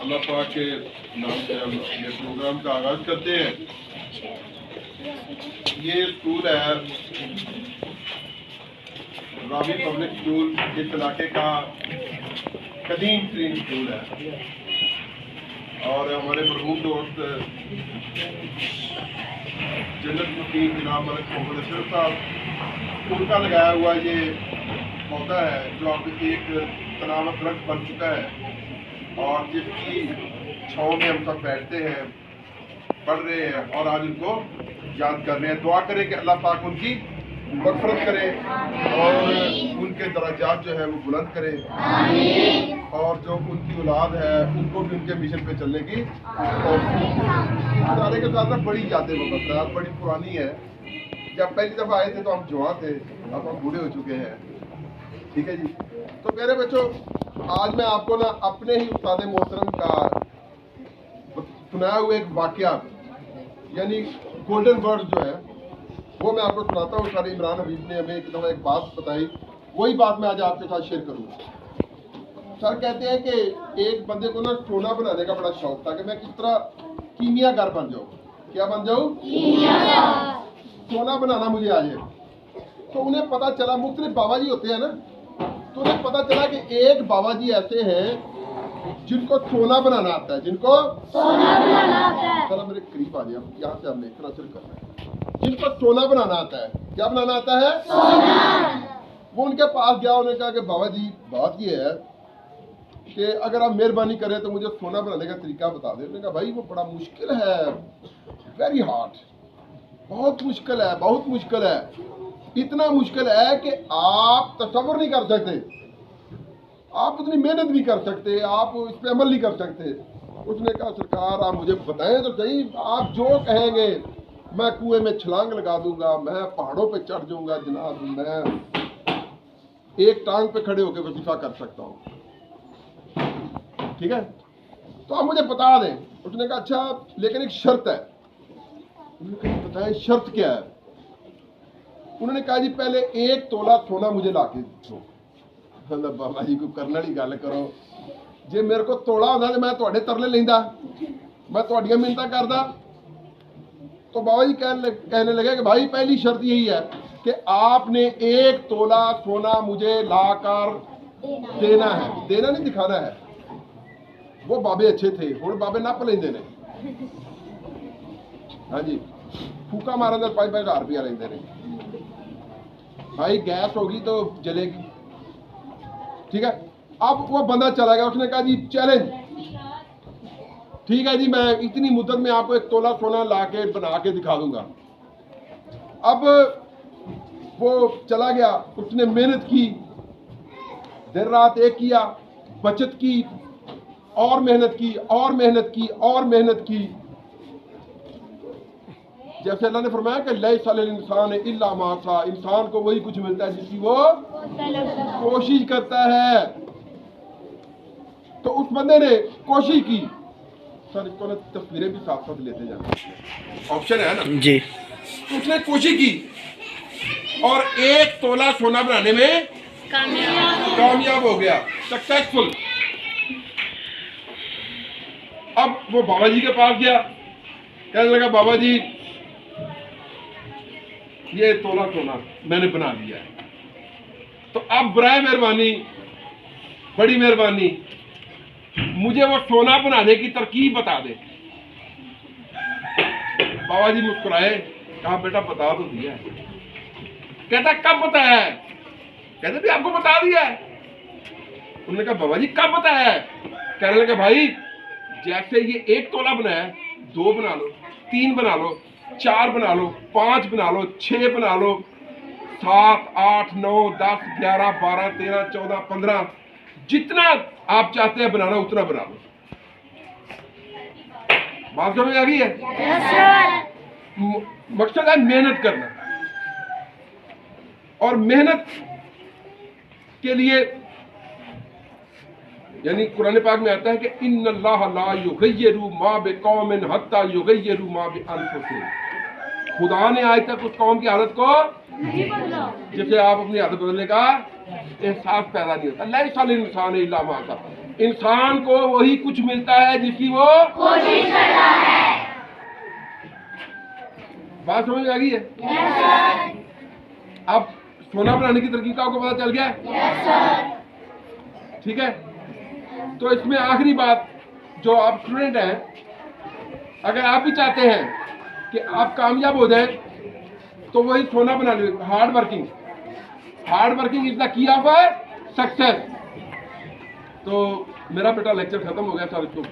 अल्लाह पाक के नाम से हम ये प्रोग्राम का आगाज करते हैं। ये स्कूल है रावी पब्लिक स्कूल, इस इलाके का कदीम तरीन स्कूल है और हमारे मरहूम दोस्त जन्नत मुकीम जनाब मलिक मोहम्मद अशरफ साहब, उनका लगाया हुआ ये पौधा है जो अब एक तनावत दरख्त बन चुका है और जिसकी छाँव में हम सब बैठते हैं, पढ़ रहे हैं और आज उनको याद कर रहे हैं। दुआ करें कि अल्लाह पाक उनकी मग़फ़िरत करे और उनके दराजात जो है वो बुलंद करे और जो उनकी औलाद है उनको भी उनके मिशन पे चलने की इदारे के साथ बड़ी यादें मुबतरात बड़ी पुरानी है। जब पहली दफ़ा आए थे तो हम जवान थे, अब हम बूढ़े हो चुके हैं। ठीक है जी। तो मेरे बच्चों, आज मैं आपको ना अपने ही उस्ताद मोहतरम का सुनाया हुआ एक वाक़या यानी गोल्डन वर्ड्स जो है वो मैं आपको सुनाता हूँ। सर इमरान हबीब ने हमें एक दफ़ा एक बात बताई, वही बात मैं आज आपके साथ शेयर करूँगा। सर कहते हैं कि एक बंदे को ना सोना बनाने का बड़ा शौक था कि मैं किस तरह कीमियागर बन जाऊँ। क्या बन जाऊँ? सोना बनाना मुझे आ जाए। तो उन्हें पता चला, मुख्तलिफ बाबा जी होते हैं ना, तो उन्हें पता चला कि एक बाबा जी ऐसे हैं जिनको सोना बनाना आता है, जिनको सोना बनाना आता है। चलो मेरे करीब आ जाए, यहाँ से हमने इतना असर करना है। जिनको सोना बनाना आता है। क्या बनाना आता है? सोना। वो उनके पास गया, उन्होंने कहा कि बाबा जी बात ये है कि अगर आप मेहरबानी करें तो मुझे सोना बनाने का तरीका बता दें। उन्होंने कहा भाई वो बड़ा मुश्किल है, वेरी हार्ड, बहुत मुश्किल है, बहुत मुश्किल है। इतना मुश्किल है कि आप तसव्वुर नहीं कर सकते, आप उतनी मेहनत नहीं कर सकते, आप इस पर अमल नहीं कर सकते। उसने कहा सरकार आप मुझे बताएं तो सही, आप जो कहेंगे मैं कुएं में छलांग लगा दूंगा, मैं पहाड़ों पे चढ़ जाऊंगा जनाब, मैं एक टांग पे खड़े होकर वजीफा कर सकता हूँ। ठीक है, तो आप मुझे बता दें। उसने कहा अच्छा लेकिन एक शर्त है। उन्होंने कहा बताएं शर्त क्या है? उन्होंने कहा जी पहले 1 तोला सोना मुझे ला के दो। बाबा जी को करने वाली गल करो, जे मेरे को तोड़ा होता तो मैं तुहाडे तरले लेंदा, मैं तुहाडियां मिन्नतां करदा। तो बाबा जी कहने लगे कि भाई पहली शर्त यही है कि आपने 1 तोला सोना मुझे लाकर देना है, देना नहीं दिखाना है। वो बाबे अच्छे थे, हुण बाबे नप लेंदे ने। हाँ जी, फूका मारन दे 5-5 रुपया लेंदे ने। भाई गैस होगी तो जलेगी। ठीक है, अब वो बंदा चला गया। उसने कहा जी चैलेंज, ठीक है जी मैं इतनी मुद्दत में आपको 1 तोला सोना ला के बना के दिखा दूंगा। अब वो चला गया, उसने मेहनत की, दिन रात एक किया, बचत की और मेहनत की और मेहनत की और मेहनत की। जैसे अल्लाह ने फरमाया कि लैसा लिल इंसान इल्ला मा सा, इंसान को वही कुछ मिलता है जिसकी वो कोशिश करता है। तो उस बंदे ने कोशिश की। सर इसको ना तस्वीरें भी साथ साथ लेते जाना, ऑप्शन है ना जी। तो उसने कोशिश की और 1 तोला सोना बनाने में कामयाब हो गया, सक्सेसफुल। अब वो बाबा जी के पास गया, कहने लगा बाबा जी ये तोला सोना मैंने बना लिया है, तो अब बराए मेहरबानी, बड़ी मेहरबानी मुझे वो सोना बनाने की तरकीब बता दे। बाबा जी मुस्कुराए, कहा बेटा बता तो दिया है। कहता कब बताया है? कहते भी आपको बता दिया है। उन्होंने कहा बाबा जी कब बताया है? कहने लगे भाई जैसे ये 1 तोला बनाया, 2 बना लो, 3 बना लो, 4 बना लो, 5 बना लो, 6 बना लो, 7, 8, 9, 10, 11, 12, 13, 14, 15 जितना आप चाहते हैं बनाना उतना बना लो। बात समझ आ गई है? मकसद है मेहनत करना, और मेहनत के लिए यानी कुरान पाक में आता है कि इन्नल्लाह ला युगय्यिरु मा बिकौमिन हत्ता युगय्यिरु मा बिअनफुसिहिम। खुदा ने आज तक उस कौम की हालत को नहीं बदला जिसे आप अपनी हालत बदलने का एहसास पैदा नहीं होता। लैसा लिल इंसान इल्ला मा सा, इंसान को वही कुछ मिलता है जिसकी वो कोशिश करता है। बात समझ में आ गई है? Yes sir. अब सोना बनाने की तरकीब का आपको पता चल गया? Yes sir. ठीक है, तो इसमें आखिरी बात, जो आप स्टूडेंट हैं, अगर आप भी चाहते हैं कि आप कामयाब हो जाएं, तो वही सोना बनाने, hard working is the key of success. तो मेरा बेटा लेक्चर खत्म हो गया सर, इसको